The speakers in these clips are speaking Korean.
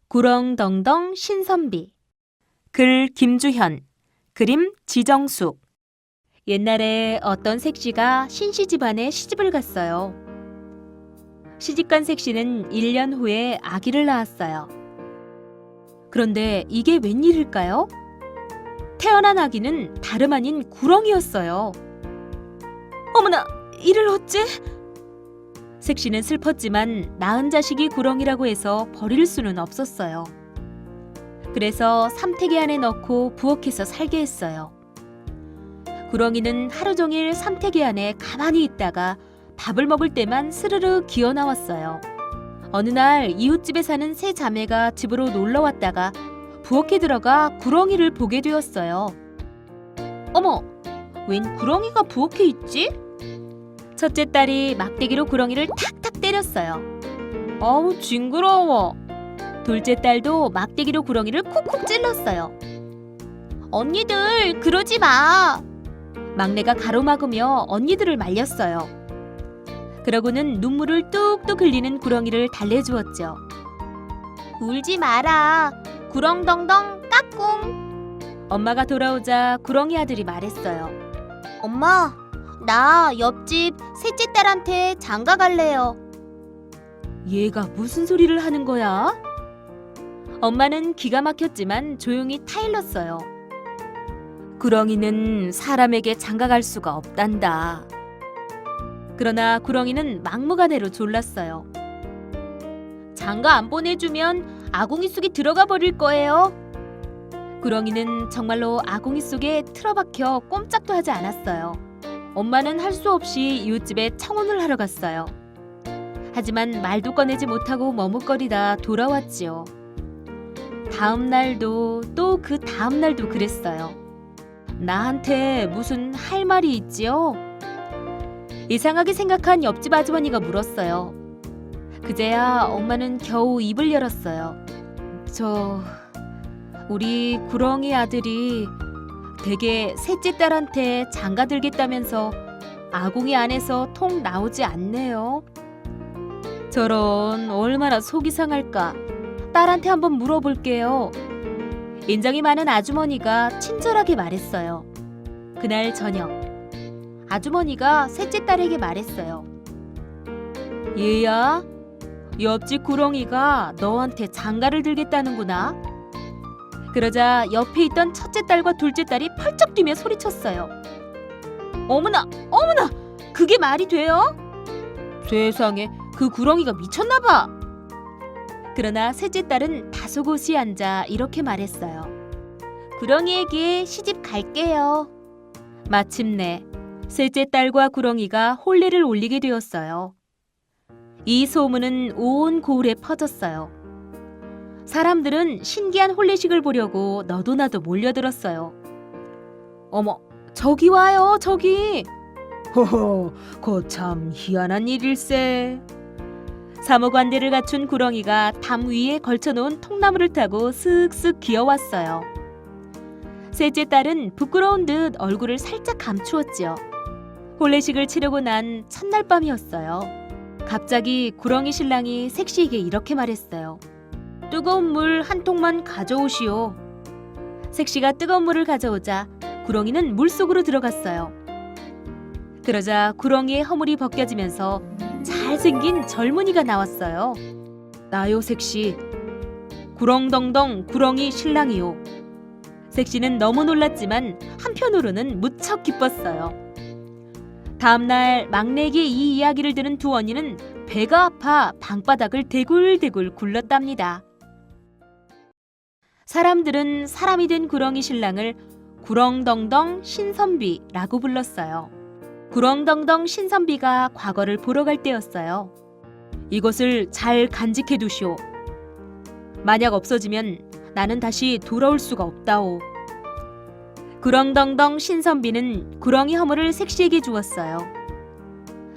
구렁덩덩 신선비. 글 김주현, 그림 지정숙. 옛날에 어떤 색시가 신씨 집안에 시집을 갔어요. 시집간 색시는 1년 후에 아기를 낳았어요. 그런데 이게 웬일일까요? 태어난 아기는 다름 아닌 구렁이었어요. 어머나, 이를 어째? 색시는 슬펐지만 낳은 자식이 구렁이라고 해서 버릴 수는 없었어요. 그래서 삼태기 안에 넣고 부엌에서 살게 했어요. 구렁이는 하루 종일 삼태기 안에 가만히 있다가 밥을 먹을 때만 스르르 기어 나왔어요. 어느 날 이웃집에 사는 세 자매가 집으로 놀러 왔다가 부엌에 들어가 구렁이를 보게 되었어요. 어머, 웬 구렁이가 부엌에 있지? 첫째 딸이 막대기로 구렁이를 탁탁 때렸어요. 어우, 징그러워. 둘째 딸도 막대기로 구렁이를 콕콕 찔렀어요. 언니들, 그러지 마. 막내가 가로막으며 언니들을 말렸어요. 그러고는 눈물을 뚝뚝 흘리는 구렁이를 달래주었죠. 울지 마라. 구렁덩덩 까꿍. 엄마가 돌아오자 구렁이 아들이 말했어요. 엄마, 나 옆집 셋째 딸한테 장가 갈래요. 얘가 무슨 소리를 하는 거야? 엄마는 기가 막혔지만 조용히 타일렀어요. 구렁이는 사람에게 장가 갈 수가 없단다. 그러나 구렁이는 막무가내로 졸랐어요. 장가 안 보내주면 아궁이 속에 들어가 버릴 거예요. 구렁이는 정말로 아궁이 속에 틀어박혀 꼼짝도 하지 않았어요. 엄마는 할 수 없이 이웃집에 청혼을 하러 갔어요. 하지만 말도 꺼내지 못하고 머뭇거리다 돌아왔지요. 다음 날도 또 그 다음 날도 그랬어요. 나한테 무슨 할 말이 있지요? 이상하게 생각한 옆집 아주머니가 물었어요. 그제야 엄마는 겨우 입을 열었어요. 우리 구렁이 아들이 되게 셋째 딸한테 장가 들겠다면서 아궁이 안에서 통 나오지 않네요. 저런, 얼마나 속이 상할까. 딸한테 한번 물어볼게요. 인정이 많은 아주머니가 친절하게 말했어요. 그날 저녁, 아주머니가 셋째 딸에게 말했어요. 얘야, 옆집 구렁이가 너한테 장가를 들겠다는구나. 그러자 옆에 있던 첫째 딸과 둘째 딸이 펄쩍 뛰며 소리쳤어요. 어머나, 어머나, 그게 말이 돼요? 세상에, 그 구렁이가 미쳤나 봐. 그러나 셋째 딸은 다소곳이 앉아 이렇게 말했어요. 구렁이에게 시집 갈게요. 마침내 셋째 딸과 구렁이가 혼례를 올리게 되었어요. 이 소문은 온 고을에 퍼졌어요. 사람들은 신기한 혼례식을 보려고 너도나도 몰려들었어요. 어머, 저기 와요, 저기. 호호, 거참 희한한 일일세. 사모관대를 갖춘 구렁이가 담 위에 걸쳐놓은 통나무를 타고 슥슥 기어왔어요. 셋째 딸은 부끄러운 듯 얼굴을 살짝 감추었지요. 혼례식을 치르고 난 첫날 밤이었어요. 갑자기 구렁이 신랑이 색시에게 이렇게 말했어요. 뜨거운 물 한 통만 가져오시오. 색시가 뜨거운 물을 가져오자 구렁이는 물속으로 들어갔어요. 그러자 구렁이의 허물이 벗겨지면서 잘생긴 젊은이가 나왔어요. 나요, 색시. 구렁덩덩 구렁이 신랑이요. 색시는 너무 놀랐지만 한편으로는 무척 기뻤어요. 다음날 막내에게 이 이야기를 들은 두 언니는 배가 아파 방바닥을 대굴대굴 굴렀답니다. 사람들은 사람이 된 구렁이 신랑을 구렁덩덩 신선비라고 불렀어요. 구렁덩덩 신선비가 과거를 보러 갈 때였어요. 이것을 잘 간직해 두시오. 만약 없어지면 나는 다시 돌아올 수가 없다오. 구렁덩덩 신선비는 구렁이 허물을 색시에게 주었어요.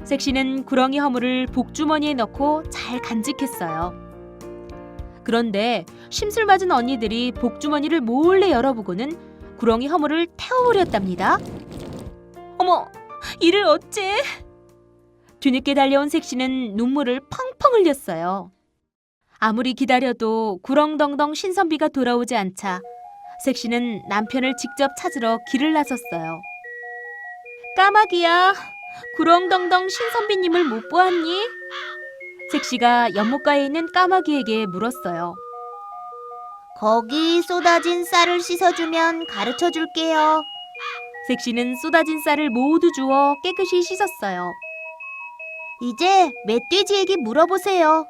색시는 구렁이 허물을 복주머니에 넣고 잘 간직했어요. 그런데 심술 맞은 언니들이 복주머니를 몰래 열어보고는 구렁이 허물을 태워버렸답니다. 어머, 이를 어째? 뒤늦게 달려온 색시는 눈물을 펑펑 흘렸어요. 아무리 기다려도 구렁덩덩 신선비가 돌아오지 않자 색시는 남편을 직접 찾으러 길을 나섰어요. 까마귀야, 구렁덩덩 신선비님을 못 보았니? 색시가 연못가에 있는 까마귀에게 물었어요. 거기 쏟아진 쌀을 씻어주면 가르쳐 줄게요. 색시는 쏟아진 쌀을 모두 주워 깨끗이 씻었어요. 이제 멧돼지에게 물어보세요.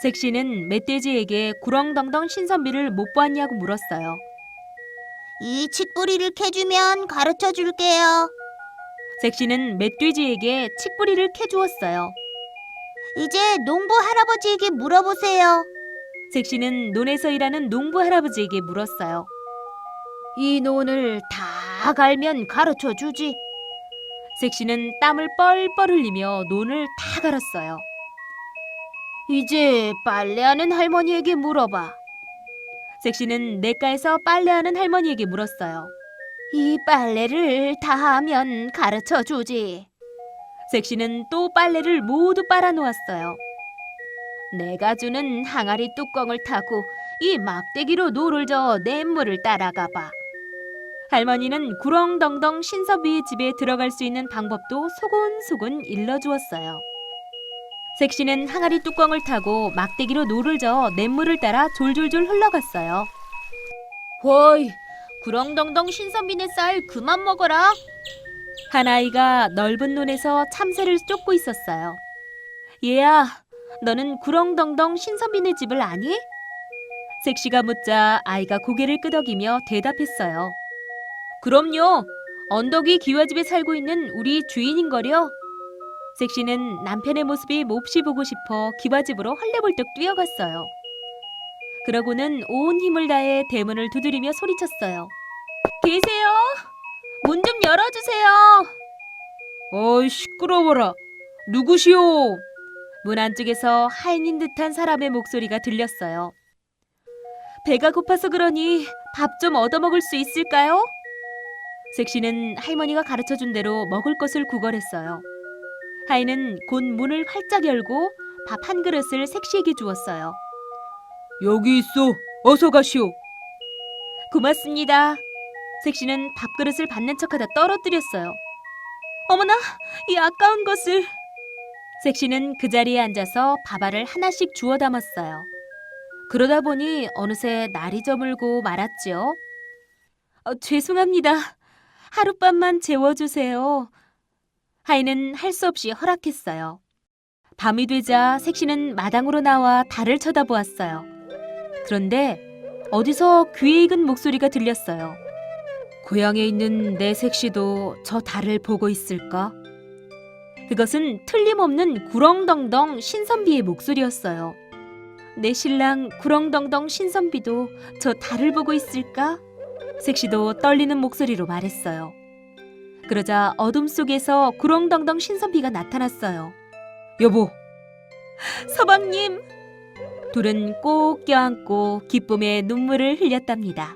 색시는 멧돼지에게 구렁덩덩 신선비를 못 보았냐고 물었어요. 이 칡뿌리를 캐주면 가르쳐 줄게요. 색시는 멧돼지에게 칡뿌리를 캐주었어요. 이제 농부 할아버지에게 물어보세요. 색시는 논에서 일하는 농부 할아버지에게 물었어요. 이 논을 다 갈면 가르쳐 주지. 색시는 땀을 뻘뻘 흘리며 논을 다 갈았어요. 이제 빨래하는 할머니에게 물어봐. 색시는 냇가에서 빨래하는 할머니에게 물었어요. 이 빨래를 다 하면 가르쳐 주지. 색시는 또 빨래를 모두 빨아놓았어요. 내가 주는 항아리 뚜껑을 타고 이 막대기로 노를 저어 냇물을 따라가 봐. 할머니는 구렁덩덩 신선비의 집에 들어갈 수 있는 방법도 소곤소곤 일러주었어요. 색시는 항아리 뚜껑을 타고 막대기로 노를 저어 냇물을 따라 졸졸졸 흘러갔어요. 호이, 구렁덩덩 신선비네 쌀 그만 먹어라. 한 아이가 넓은 논에서 참새를 쫓고 있었어요. 얘야, 너는 구렁덩덩 신선비네 집을 아니? 색시가 묻자 아이가 고개를 끄덕이며 대답했어요. 그럼요. 언덕 위 기와집에 살고 있는 우리 주인인걸요. 색시는 남편의 모습이 몹시 보고 싶어 기와집으로 헐레벌떡 뛰어갔어요. 그러고는 온 힘을 다해 대문을 두드리며 소리쳤어요. 계세요? 문 좀 열어주세요. 어이, 시끄러워라. 누구시오? 문 안쪽에서 하인인 듯한 사람의 목소리가 들렸어요. 배가 고파서 그러니 밥 좀 얻어먹을 수 있을까요? 색시는 할머니가 가르쳐준 대로 먹을 것을 구걸했어요. 하인은 곧 문을 활짝 열고 밥 한 그릇을 색시에게 주었어요. 여기 있어. 어서 가시오. 고맙습니다. 색시는 밥그릇을 받는 척하다 떨어뜨렸어요. 어머나, 이 아까운 것을. 색시는 그 자리에 앉아서 밥알을 하나씩 주워 담았어요. 그러다 보니 어느새 날이 저물고 말았지요. 죄송합니다. 하룻밤만 재워주세요. 하인은 할 수 없이 허락했어요. 밤이 되자 색시는 마당으로 나와 달을 쳐다보았어요. 그런데 어디서 귀에 익은 목소리가 들렸어요. 고향에 있는 내 색시도 저 달을 보고 있을까? 그것은 틀림없는 구렁덩덩 신선비의 목소리였어요. 내 신랑 구렁덩덩 신선비도 저 달을 보고 있을까? 색시도 떨리는 목소리로 말했어요. 그러자 어둠 속에서 구렁덩덩 신선비가 나타났어요. 여보. 서방님. 둘은 꼭 껴안고 기쁨의 눈물을 흘렸답니다.